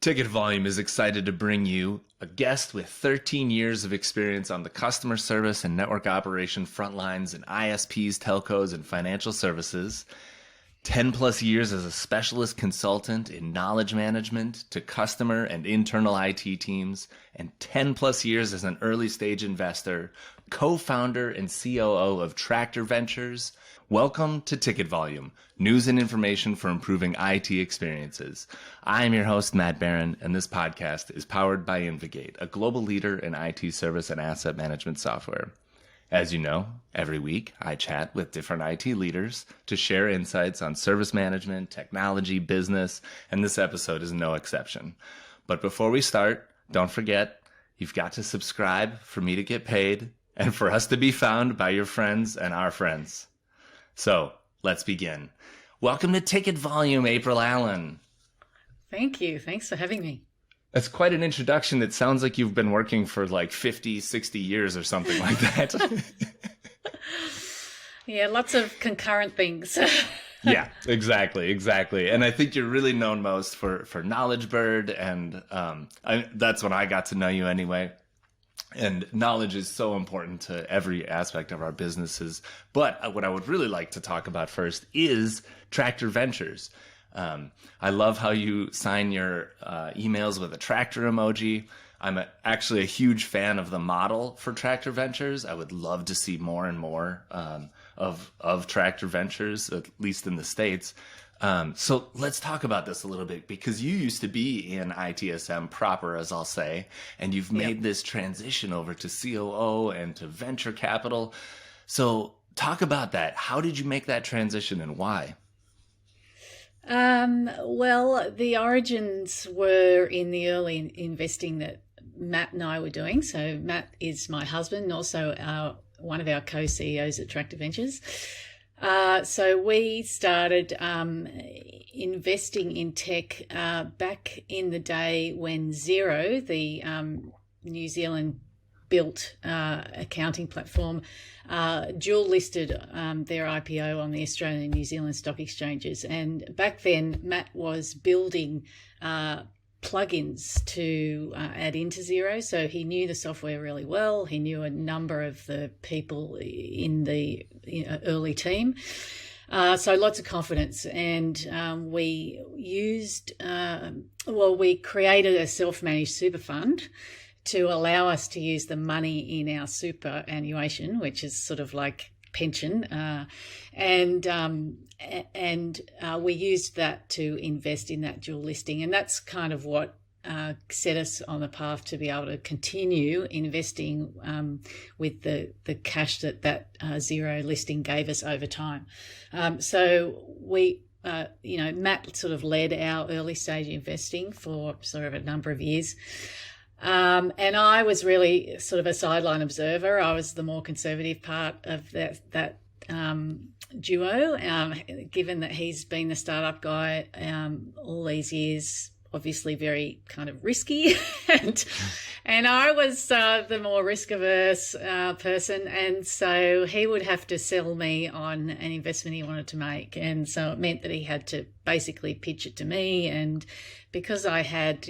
Ticket Volume is excited to bring you a guest with 13 years of experience on the customer service and network operation front lines in ISPs, telcos, and financial services. 10 plus years as a specialist consultant in knowledge management to customer and internal IT teams, and 10 plus years as an early stage investor, co-founder and COO of Tractor Ventures. Welcome to Ticket Volume, news and information for improving IT experiences. I am your host, Matt Barron, and this podcast is powered by InvGate, a global leader in IT service and asset management software. As you know, every week I chat with different IT leaders to share insights on service management, technology, business, and this episode is no exception. But before we start, don't forget, you've got to subscribe for me to get paid and for us to be found by your friends and our friends. So let's begin. Welcome to Ticket Volume, Aprill Allen. Thank you. Thanks for having me. That's quite an introduction. It sounds like you've been working for like 50, 60 years or something like that. Yeah, lots of concurrent things. Yeah, exactly. And I think you're really known most for Knowledge Bird, and that's when I got to know you anyway. And knowledge is so important to every aspect of our businesses. But what I would really like to talk about first is Tractor Ventures. I love how you sign your emails with a tractor emoji. I'm actually a huge fan of the model for Tractor Ventures. I would love to see more and more of Tractor Ventures, at least in the States. So let's talk about this a little bit, because you used to be in ITSM proper, as I'll say, and you've made this transition over to COO and to venture capital. So talk about that. How did you make that transition and why? Well, the origins were in the early investing that Matt and I were doing. So Matt is my husband and also one of our co-CEOs at Tractor Ventures. So we started investing in tech back in the day when Xero, the New Zealand built accounting platform, dual listed their IPO on the Australian and New Zealand stock exchanges. And back then, Matt was building plugins to add into Xero. So he knew the software really well. He knew a number of the people in the early team. So lots of confidence. And we created a self-managed super fund to allow us to use the money in our superannuation, which is sort of like pension, and we used that to invest in that dual listing, and that's kind of what set us on the path to be able to continue investing with the cash that Xero listing gave us over time. So we. Matt sort of led our early stage investing for sort of a number of years. And I was really sort of a sideline observer. I was the more conservative part of that duo, given that he's been the startup guy all these years, obviously very kind of risky. and I was the more risk averse person. And so he would have to sell me on an investment he wanted to make. And so it meant that he had to basically pitch it to me. And because I had,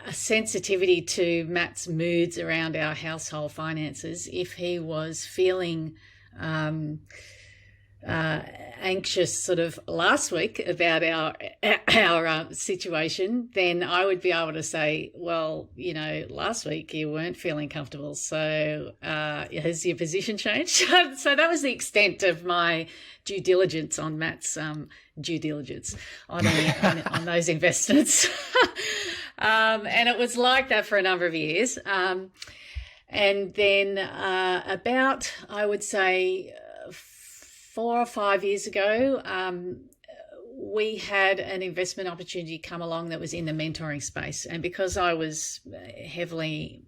a sensitivity to Matt's moods around our household finances, if he was feeling anxious sort of last week about our situation, then I would be able to say, well, last week you weren't feeling comfortable, so has your position changed? So that was the extent of my due diligence on Matt's due diligence on those investments. And it was like that for a number of years. And then about, I would say, 4 or 5 years ago, we had an investment opportunity come along that was in the mentoring space. And because I was heavily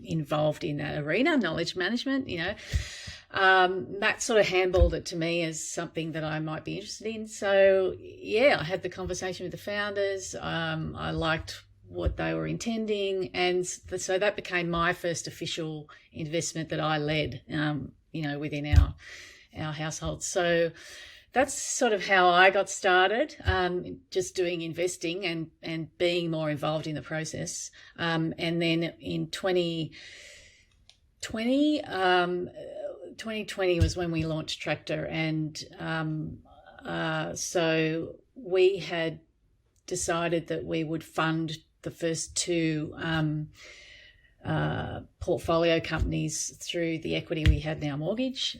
involved in that arena, knowledge management, Matt sort of handballed it to me as something that I might be interested in. So, I had the conversation with the founders. I liked what they were intending. And so that became my first official investment that I led, within our household. So that's sort of how I got started, just doing investing and being more involved in the process. And then in 2020 was when we launched Tractor, and so we had decided that we would fund the first two portfolio companies through the equity we had in our mortgage.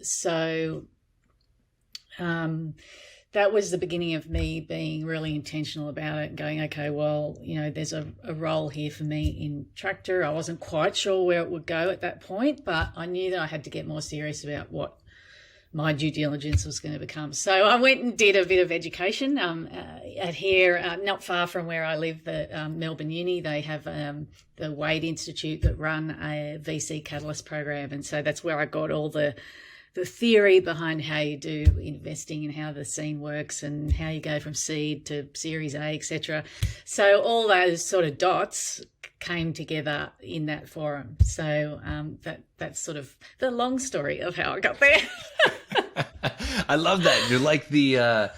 So that was the beginning of me being really intentional about it and going, okay, well, there's a role here for me in Tractor. I wasn't quite sure where it would go at that point, but I knew that I had to get more serious about what my due diligence was going to become. So I went and did a bit of education at here, not far from where I live, the Melbourne Uni. They have the Wade Institute that run a VC Catalyst program. And so that's where I got all the theory behind how you do investing and how the scene works and how you go from seed to Series A, etc. So all those sort of dots came together in that forum. So that's sort of the long story of how I got there. I love that. You're like you've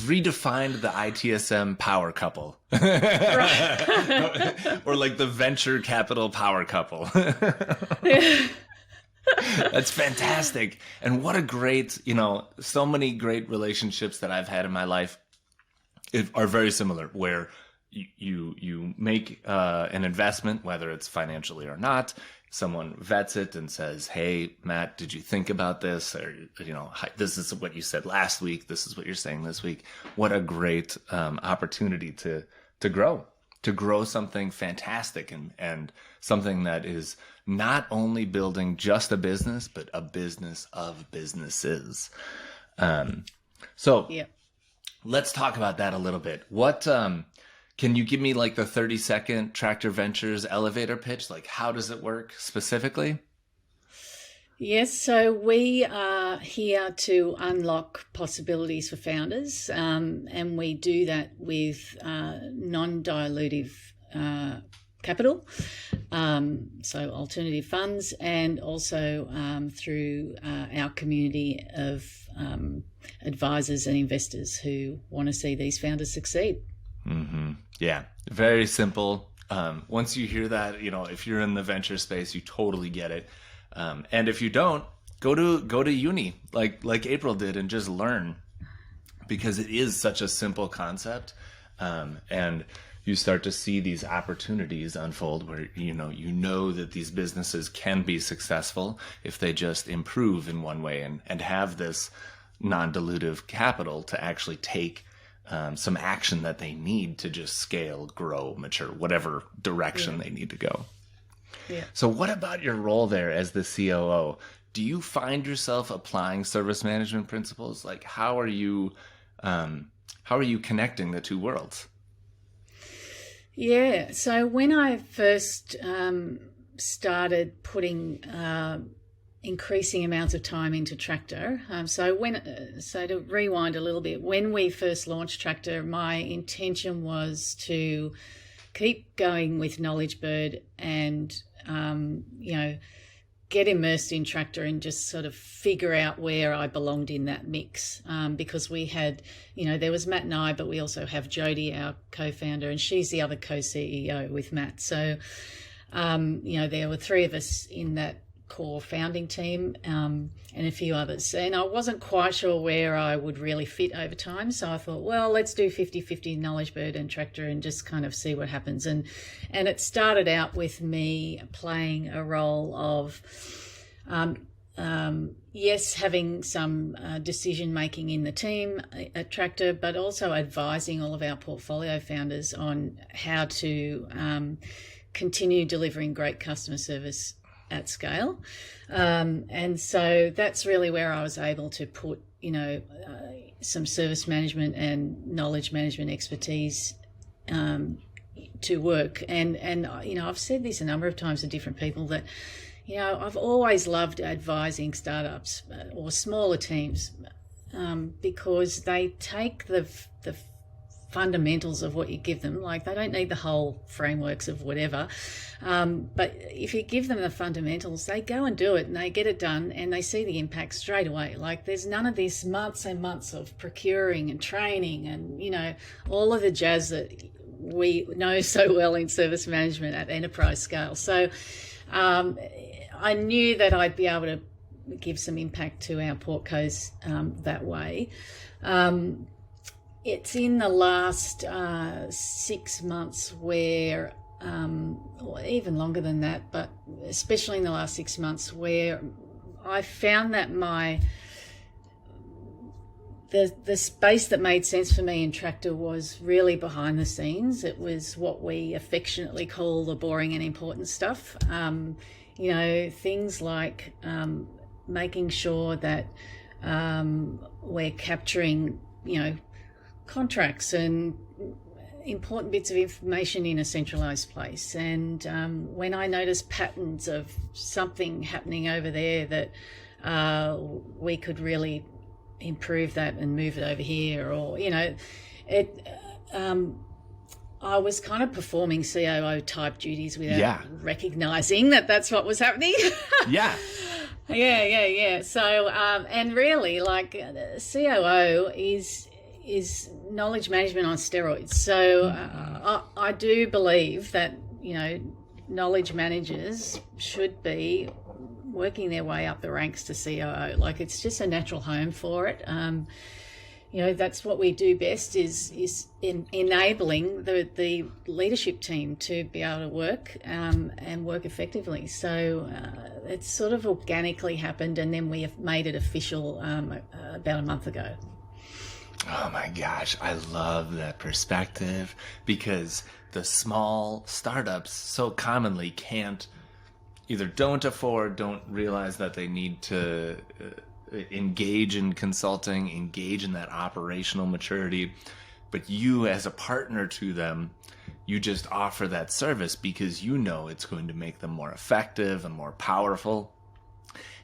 redefined the ITSM power couple. Or like the venture capital power couple. That's fantastic. And what a great, so many great relationships that I've had in my life are very similar, where you make an investment, whether it's financially or not. Someone vets it and says, hey, Matt, did you think about this? Or, this is what you said last week. This is what you're saying this week. What a great opportunity to grow something fantastic and something that is not only building just a business, but a business of businesses. Let's talk about that a little bit. What, can you give me like the 30-second Tractor Ventures elevator pitch? Like, how does it work specifically? Yes, so we are here to unlock possibilities for founders, and we do that with non-dilutive capital, so alternative funds, and also through our community of advisors and investors who want to see these founders succeed. Mm-hmm. Yeah, very simple. Once you hear that, if you're in the venture space, you totally get it. And if you don't, go to uni like Aprill did and just learn, because it is such a simple concept. And you start to see these opportunities unfold where, you know that these businesses can be successful if they just improve in one way and have this non-dilutive capital to actually take some action that they need to just scale, grow, mature, whatever direction they need to go. Yeah. So what about your role there as the COO? Do you find yourself applying service management principles? Like, how are you connecting the two worlds? Yeah. So when I first started putting increasing amounts of time into Tractor, so to rewind a little bit, when we first launched Tractor, my intention was to keep going with Knowledge Bird and get immersed in Tractor and just sort of figure out where I belonged in that mix, because we had, there was Matt and I, but we also have Jody, our co-founder, and she's the other co-CEO with Matt. So, there were three of us in that core founding team, and a few others. And I wasn't quite sure where I would really fit over time. So I thought, well, let's do 50-50 Knowledge Bird and Tractor and just kind of see what happens. And it started out with me playing a role of, having some decision making in the team at Tractor, but also advising all of our portfolio founders on how to continue delivering great customer service at scale. And so that's really where I was able to put, some service management and knowledge management expertise to work. And I've said this a number of times to different people that, I've always loved advising startups or smaller teams, because they take the fundamentals of what you give them. Like, they don't need the whole frameworks of whatever. But if you give them the fundamentals, they go and do it and they get it done and they see the impact straight away. Like, there's none of this months and months of procuring and training and, you know, all of the jazz that we know so well in service management at enterprise scale. So I knew that I'd be able to give some impact to our portcos that way. It's in the last 6 months where, or even longer than that, but especially in the last 6 months, where I found that the space that made sense for me in Tractor was really behind the scenes. It was what we affectionately call the boring and important stuff. You know, things like making sure that we're capturing, you know, contracts and important bits of information in a centralized place. And when I noticed patterns of something happening over there that we could really improve that and move it over here, or, you know, I was kind of performing COO type duties without recognizing that that's what was happening. Yeah. So, and really, like, COO is knowledge management on steroids. So I do believe that, you know, knowledge managers should be working their way up the ranks to COO. Like, it's just a natural home for it. You know, that's what we do best, is enabling the leadership team to be able to work and work effectively. So it's sort of organically happened, and then we have made it official about a month ago. Oh my gosh, I love that perspective, because the small startups so commonly don't realize that they need to engage in consulting, engage in that operational maturity. But you, as a partner to them, you just offer that service because you know it's going to make them more effective and more powerful.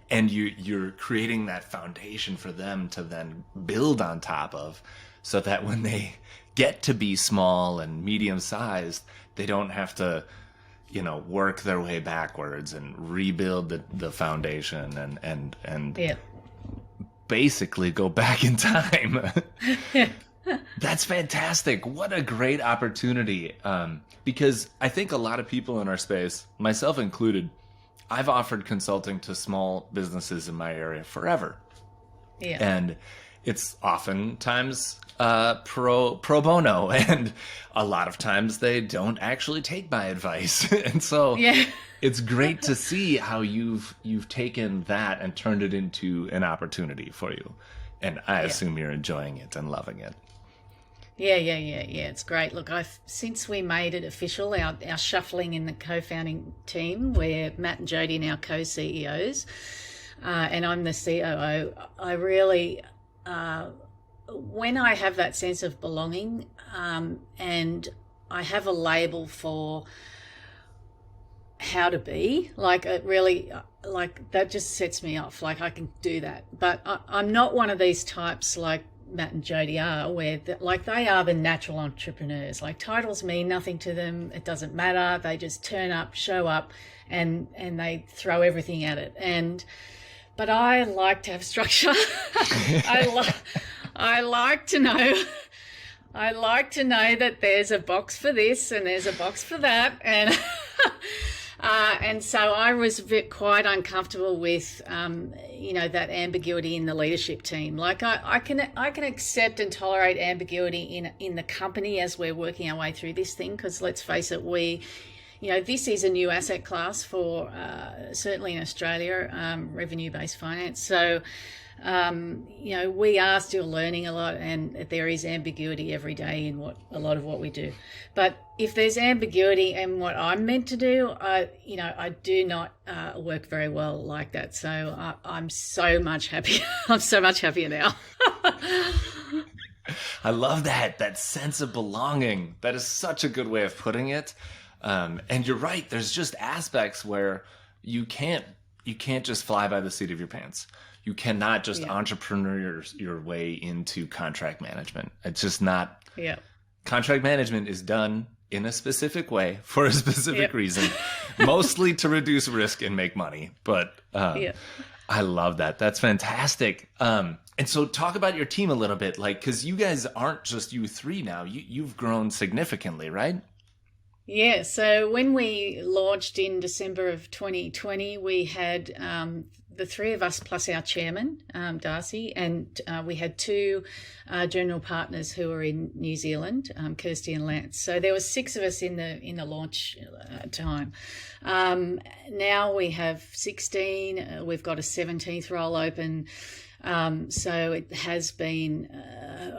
And you're creating that foundation for them to then build on top of, so that when they get to be small and medium-sized, they don't have to, you know, work their way backwards and rebuild the foundation and basically go back in time. That's fantastic. What a great opportunity. Because I think a lot of people in our space, myself included, I've offered consulting to small businesses in my area forever. Yeah. And it's oftentimes pro bono, and a lot of times they don't actually take my advice. And so it's great to see how you've taken that and turned it into an opportunity for you. And I assume you're enjoying it and loving it. Yeah. It's great. Look, since we made it official, our shuffling in the co-founding team, where Matt and Jody are now co-CEOs, and I'm the COO, I really, when I have that sense of belonging, and I have a label for how to be, like, it really, like, that just sets me off. Like, I can do that. But I'm not one of these types like Matt and Jody are, where they are the natural entrepreneurs. Like, titles mean nothing to them. It doesn't matter. They just turn up, show up, and they throw everything at it. But I like to have structure. I like to know. I like to know that there's a box for this and there's a box for that, and so I was quite uncomfortable with, you know, that ambiguity in the leadership team. Like, I can accept and tolerate ambiguity in the company as we're working our way through this thing, because let's face it, you know, this is a new asset class for certainly in Australia, revenue-based finance. So, you know, we are still learning a lot, and there is ambiguity every day in a lot of what we do. But if there's ambiguity in what I'm meant to do, I do not work very well like that. So I'm so much happier. I'm so much happier now. I love that sense of belonging. That is such a good way of putting it. And you're right. There's just aspects where you can't just fly by the seat of your pants. You cannot just entrepreneur your way into contract management. It's just not. Yeah. contract management is done in a specific way for a specific Yep. reason, mostly to reduce risk and make money. But Yeah. I love that. That's fantastic. And so talk about your team a little bit, like, because you guys aren't just you three now. You've grown significantly, right? Yeah, so when we launched in December of 2020, we had the three of us plus our chairman, Darcy, and we had two general partners who were in New Zealand, Kirsty and Lance. So there were six of us in the launch time. Now we have 16. We've got a 17th role open. So it has been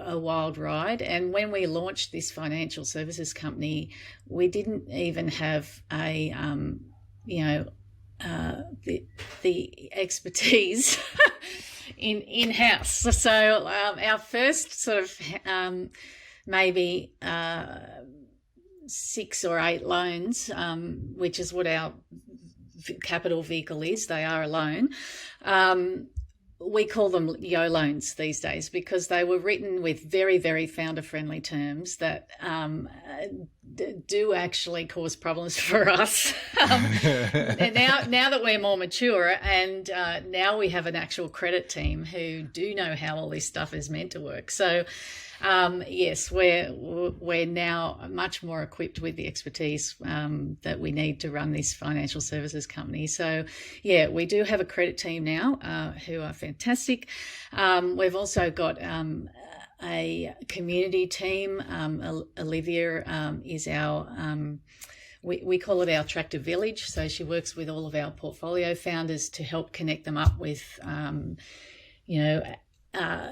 a wild ride. And when we launched this financial services company, we didn't even have the expertise in-house. So our first sort of maybe 6 or 8 loans, which is what our capital vehicle is, they are a loan. We call them Yo loans these days because they were written with very, very founder-friendly terms that do actually cause problems for us. And now that we're more mature and now we have an actual credit team who do know how all this stuff is meant to work. So yes, we're now much more equipped with the expertise that we need to run this financial services company. So yeah, we do have a credit team now who are fantastic. We've also got a community team. Olivia is our we call it our Tractor Village. So she works with all of our portfolio founders to help connect them up with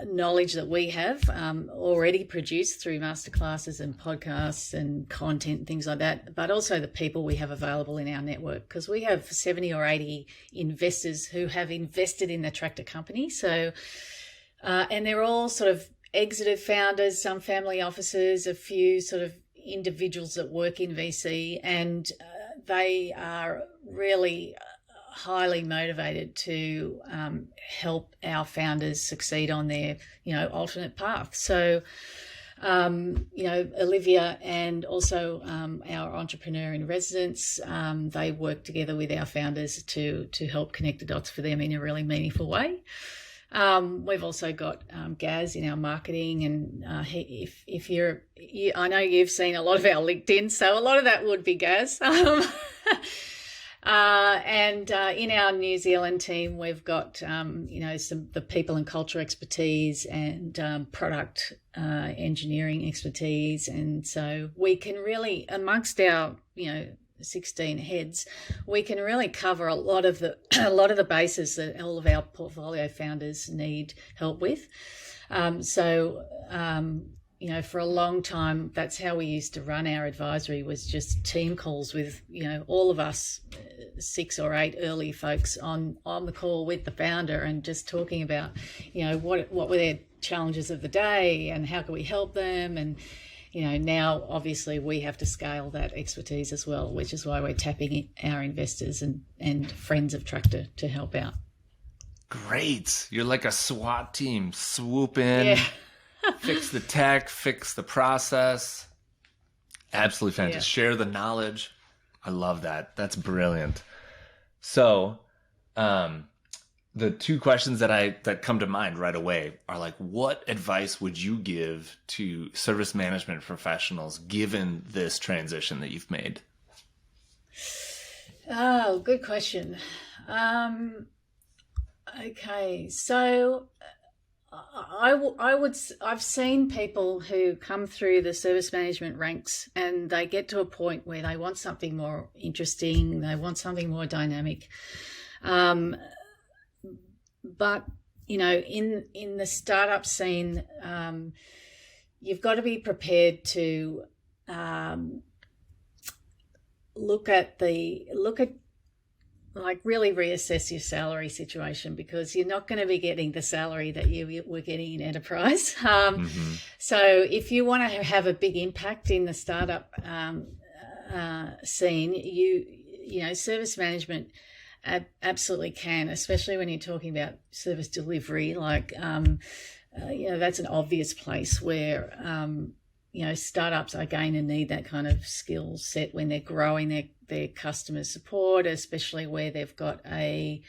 knowledge that we have already produced through masterclasses and podcasts and content and things like that, but also the people we have available in our network, because we have 70 or 80 investors who have invested in the tractor company. So, and they're all sort of exited founders, some family offices, a few sort of individuals that work in VC, and they are really highly motivated to help our founders succeed on their, alternate path. So, Olivia and also our entrepreneur in residence, they work together with our founders to help connect the dots for them in a really meaningful way. We've also got Gaz in our marketing, and I know you've seen a lot of our LinkedIn, so a lot of that would be Gaz. And in our New Zealand team, we've got, the people and culture expertise and product engineering expertise. And so we can really, amongst our, 16 heads, we can really cover a lot of the bases that all of our portfolio founders need help with. For a long time, that's how we used to run our advisory, was just team calls with, all of us 6 or 8 early folks on the call with the founder and just talking about, what were their challenges of the day and how can we help them. And, now obviously we have to scale that expertise as well, which is why we're tapping our investors and friends of Tractor to help out. Great. You're like a SWAT team. Swoop in. Yeah. Fix the tech, fix the process. Absolutely fantastic. Yeah. Share the knowledge. I love that. That's brilliant. So, the 2 questions that come to mind right away are like, what advice would you give to service management professionals given this transition that you've made? Oh, good question. Okay, so I've seen people who come through the service management ranks and they get to a point where they want something more interesting, they want something more dynamic. But, in the startup scene, you've got to be prepared to really reassess your salary situation, because you're not going to be getting the salary that you were getting in enterprise. So if you want to have a big impact in the startup scene, service management absolutely can, especially when you're talking about service delivery. That's an obvious place where startups are going to need that kind of skill set when they're growing their customer support, especially where they've got a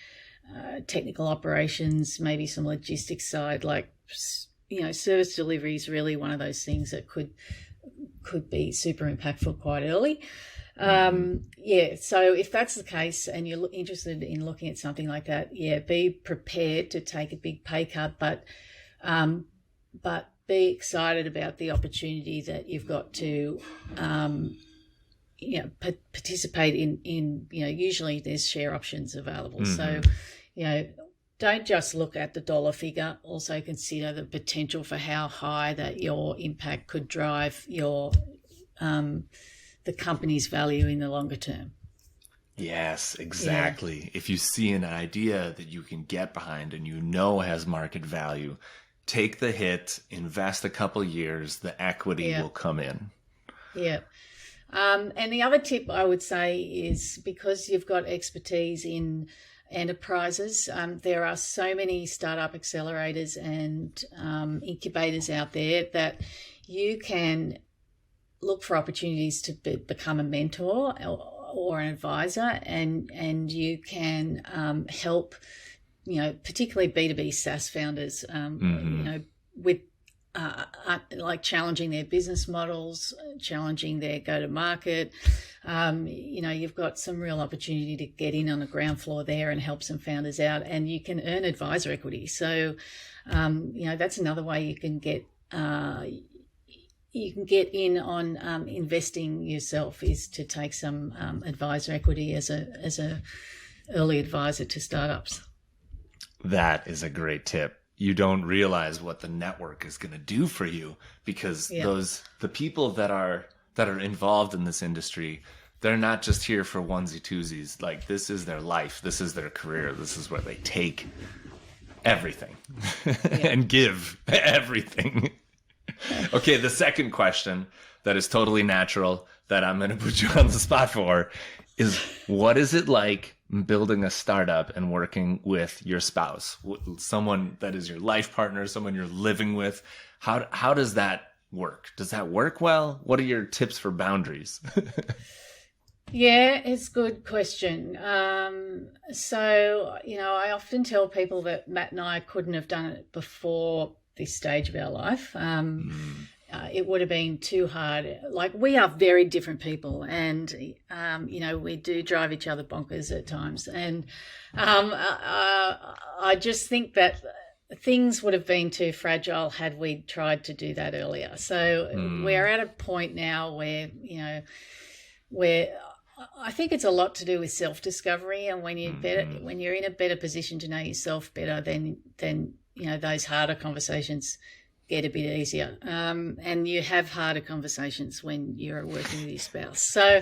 technical operations, maybe some logistics side, like, service delivery is really one of those things that could be super impactful quite early. So if that's the case and you're interested in looking at something like that, be prepared to take a big pay cut, but be excited about the opportunity that you've got to, participate in, usually there's share options available. So, don't just look at the dollar figure, also consider the potential for how high that your impact could drive your, the company's value in the longer term. Yes, exactly. If you see an idea that you can get behind and has market value, take the hit, invest a couple years, the equity will come in. Yeah. And the other tip I would say is, because you've got expertise in enterprises, there are so many startup accelerators and incubators out there that you can look for opportunities to become a mentor or an advisor, and you can help, particularly B2B SaaS founders, with like challenging their business models, challenging their go-to-market. You've got some real opportunity to get in on the ground floor there and help some founders out, and you can earn advisor equity. So, that's another way you can get in on investing yourself, is to take some advisor equity as a early advisor to startups. That is a great tip. You don't realize what the network is going to do for you, because the people that are involved in this industry, they're not just here for onesie twosies. Like, this is their life, this is their career, this is where they take everything and give everything. Okay, the second question that is totally natural, that I'm going to put you on the spot for, is what is it like building a startup and working with your spouse, someone that is your life partner, someone you're living with? How does that work? Does that work well? What are your tips for boundaries? Yeah, it's a good question. So, I often tell people that Matt and I couldn't have done it before this stage of our life. It would have been too hard. Like, we are very different people, and we do drive each other bonkers at times. And I just think that things would have been too fragile had we tried to do that earlier. So we're at a point now where I think it's a lot to do with self-discovery, and when you're in a better position to know yourself better, then those harder conversations get a bit easier, and you have harder conversations when you're working with your spouse. So,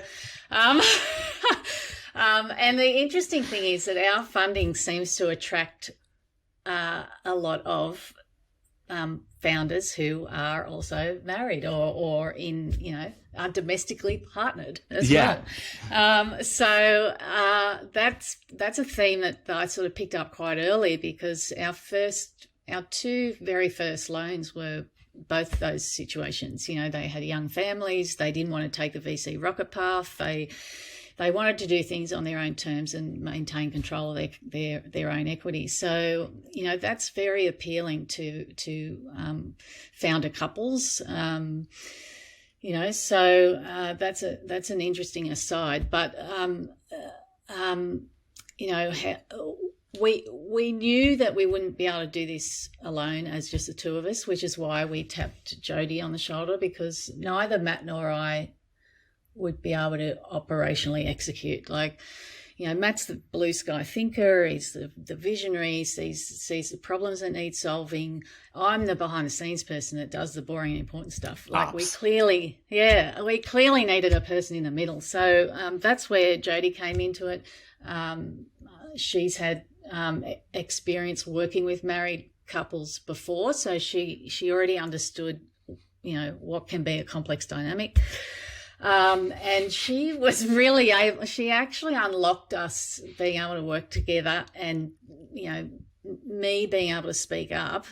and the interesting thing is that our funding seems to attract a lot of founders who are also married or in, are domestically partnered as well. So that's a theme that I sort of picked up quite early, because our two very first loans were both those situations. They had young families. They didn't want to take the VC rocket path. They wanted to do things on their own terms and maintain control of their own equity. So, that's very appealing to founder couples. So that's an interesting aside. But we knew that we wouldn't be able to do this alone as just the two of us, which is why we tapped Jody on the shoulder, because neither Matt nor I would be able to operationally execute. Like, Matt's the blue sky thinker. He's the visionary, sees the problems that need solving. I'm the behind the scenes person that does the boring and important stuff. Like, we clearly needed a person in the middle. So that's where Jody came into it. She's had experience working with married couples before, so she already understood, what can be a complex dynamic. And she was really able, she actually unlocked us being able to work together, and, me being able to speak up,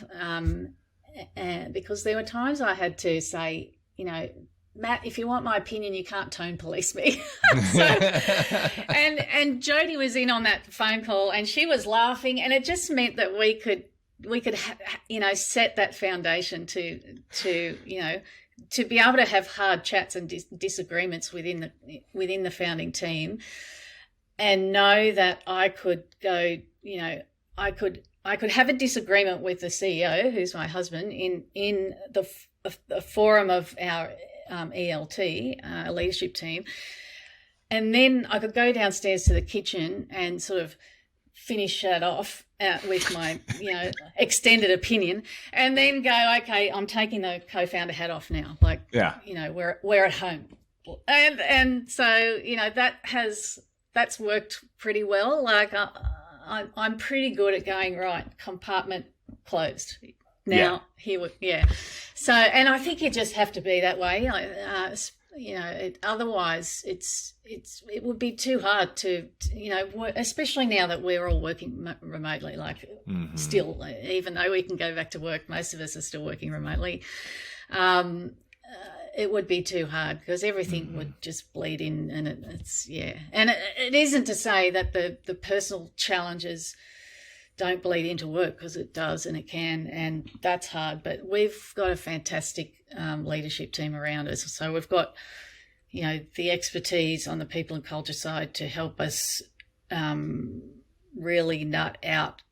because there were times I had to say, Matt, if you want my opinion, you can't tone police me. So, and Jody was in on that phone call, and she was laughing, and it just meant that we could set that foundation to be able to have hard chats and disagreements within the founding team, and know that I could go, I could have a disagreement with the CEO, who's my husband, in the forum of our ELT, leadership team, and then I could go downstairs to the kitchen and sort of finish that off with my extended opinion, and then go, okay, I'm taking the co-founder hat off now. Like, we're at home, and so that's worked pretty well. Like I'm pretty good at going, right, compartment closed. Now So, and I think you just have to be that way. Otherwise it would be too hard to especially now that we're all working remotely. Like, still, even though we can go back to work, most of us are still working remotely. It would be too hard because everything would just bleed in, and and it isn't to say that the personal challenges don't bleed into work, because it does, and it can, and that's hard. But we've got a fantastic leadership team around us. So we've got, the expertise on the people and culture side to help us really nut out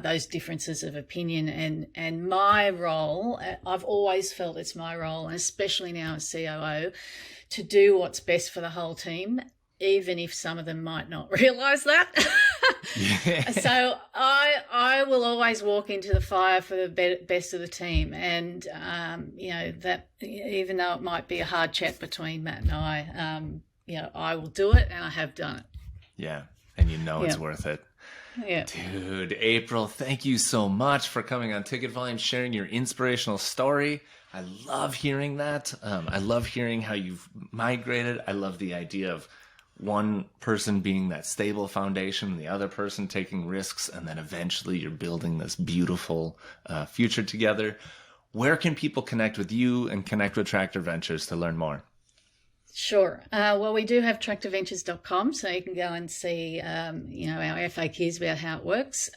those differences of opinion. And my role, I've always felt it's my role, and especially now as COO, to do what's best for the whole team, even if some of them might not realise that. So I will always walk into the fire for the best of the team, and that even though it might be a hard chat between Matt and I will do it, and I have done it. Yeah, and it's worth it. Yeah, dude, Aprill, thank you so much for coming on Ticket Volume, sharing your inspirational story. I love hearing that. I love hearing how you've migrated. I love the idea of one person being that stable foundation, the other person taking risks, and then eventually you're building this beautiful future together. Where can people connect with you and connect with Tractor Ventures to learn more? Sure. Well, we do have tractorventures.com, so you can go and see, our FAQs about how it works.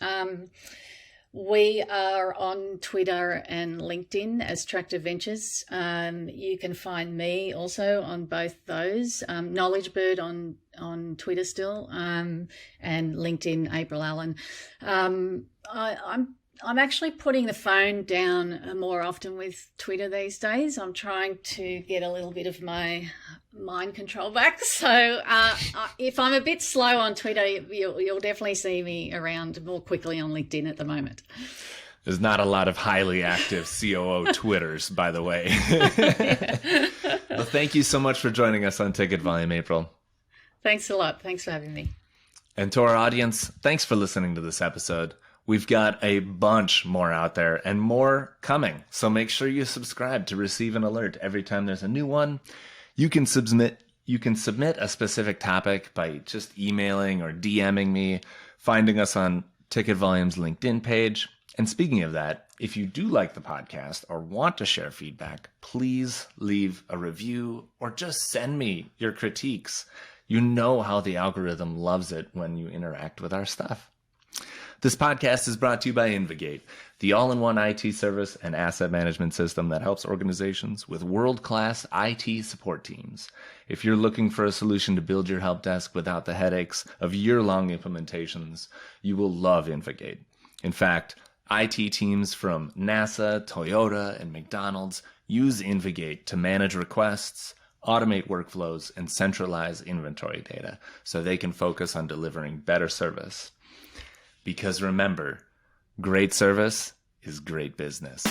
We are on Twitter and LinkedIn as Tractor Ventures. You can find me also on both those. Knowledge Bird on Twitter still, and LinkedIn, Aprill Allen. I'm actually putting the phone down more often with Twitter these days. I'm trying to get a little bit of my mind control back. So if I'm a bit slow on Twitter, you'll definitely see me around more quickly on LinkedIn at the moment. There's not a lot of highly active COO Twitters, by the way. Well, thank you so much for joining us on Ticket Volume, Aprill. Thanks a lot. Thanks for having me. And to our audience, thanks for listening to this episode. We've got a bunch more out there and more coming. So make sure you subscribe to receive an alert every time there's a new one. You can submit a specific topic by just emailing or DMing me, finding us on Ticket Volume's LinkedIn page. And speaking of that, if you do like the podcast or want to share feedback, please leave a review or just send me your critiques. You know how the algorithm loves it when you interact with our stuff. This podcast is brought to you by InvGate, the all-in-one IT service and asset management system that helps organizations with world-class IT support teams. If you're looking for a solution to build your help desk without the headaches of year-long implementations, you will love InvGate. In fact, IT teams from NASA, Toyota, and McDonald's use InvGate to manage requests, automate workflows, and centralize inventory data so they can focus on delivering better service. Because remember, great service is great business.